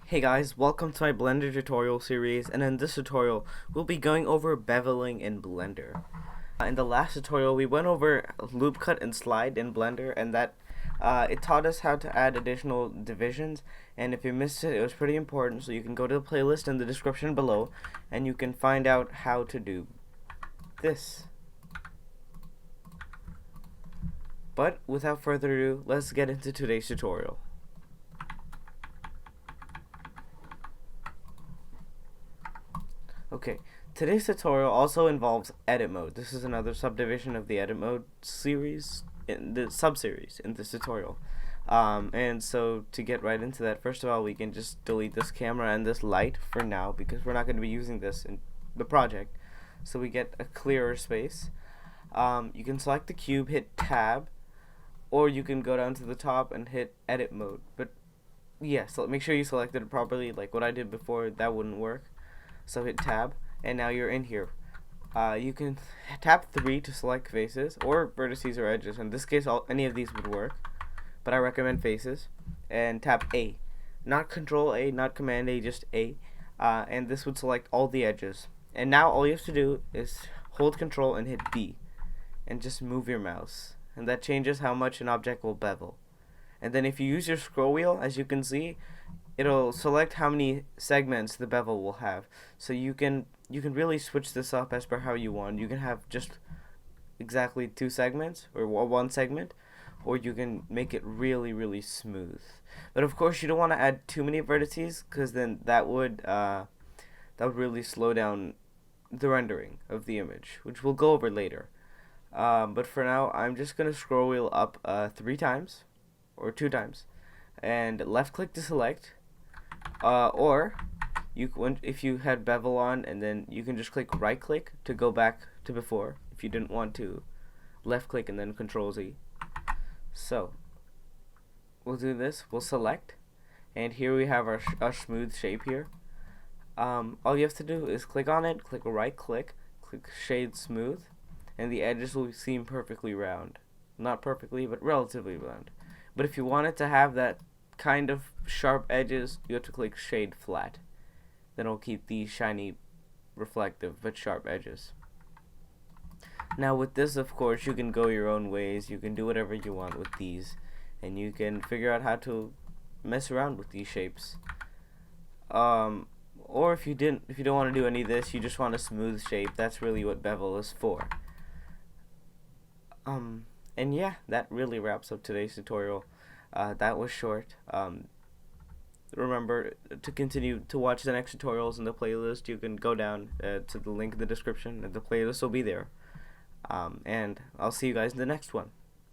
Hey guys, welcome to my Blender tutorial series, and in this tutorial we'll be going over beveling in Blender. In the last tutorial we went over loop cut and slide in Blender, and that it taught us how to add additional divisions, and if you missed it, it was pretty important, so you can go to the playlist in the description below and you can find out how to do this. But without further ado, let's get into today's tutorial. Okay, today's tutorial also involves edit mode. This is another subdivision of the edit mode series, in the sub-series in this tutorial. And so to get right into that, first of all, we can just delete this camera and this light for now because we're not going to be using this in the project. So we get a clearer space. You can select the cube, hit tab, or you can go down to the top and hit edit mode. But yeah, so make sure you selected it properly. Like what I did before, that wouldn't work. So hit tab, and now you're in here. You can tap 3 to select faces or vertices or edges. In this case, any of these would work, but I recommend faces. And tap A, not Control A, not Command A, just A, and this would select all the edges. And now all you have to do is hold Control and hit B, and just move your mouse, and that changes how much an object will bevel. And then if you use your scroll wheel, as you can see, it'll select how many segments the bevel will have. So you can really switch this up as per how you want. You can have just exactly 2 segments or 1 segment, or you can make it really smooth. But of course you don't want to add too many vertices, because then that would really slow down the rendering of the image, which we'll go over later. But for now, I'm just gonna scroll wheel up 3 times or 2 times, and left click to select. Or if you had bevel on, and then you can just click right click to go back to before if you didn't want to. Left click and then Control Z. So we'll do this. We'll select, and here we have our smooth shape here. All you have to do is click on it, click right click, click shade smooth, and the edges will seem perfectly round. Not perfectly, but relatively round. But if you want it to have that kind of sharp edges, you have to click shade flat. Then it'll keep these shiny, reflective, but sharp edges. Now with this, of course, you can go your own ways. You can do whatever you want with these, and you can figure out how to mess around with these shapes. Or if you don't want to do any of this, you just want a smooth shape, that's really what bevel is for. And yeah, that really wraps up today's tutorial. That was short. Remember to continue to watch the next tutorials in the playlist. You can go down to the link in the description, and the playlist will be there. And I'll see you guys in the next one.